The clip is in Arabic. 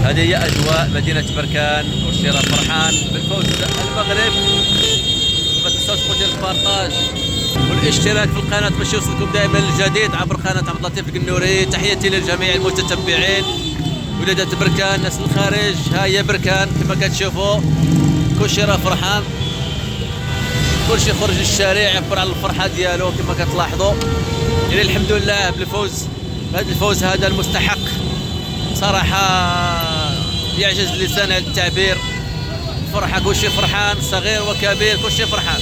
هذه هي أجواء مدينة بركان، كلشي راه فرحان بالفوز المغرب. ما تنساوش خوتي البارطاج والاشتراك في القناة باش يوصلكم دائما الجديد عبر قناة عبد اللطيف القنوري. تحياتي للجميع المتتبعين ولادة بركان، الناس الخارج. ها هي بركان كما كتشوفوا، كلشي راه فرحان، كلشي خرج للشارع يعبر على الفرحة ديالو كما كتلاحظوا. يعني الحمد لله بالفوز، هذا الفوز هذا المستحق صراحة يعجز اللسان عن التعبير. فرحة كلشي فرحان، صغير وكبير كلشي فرحان.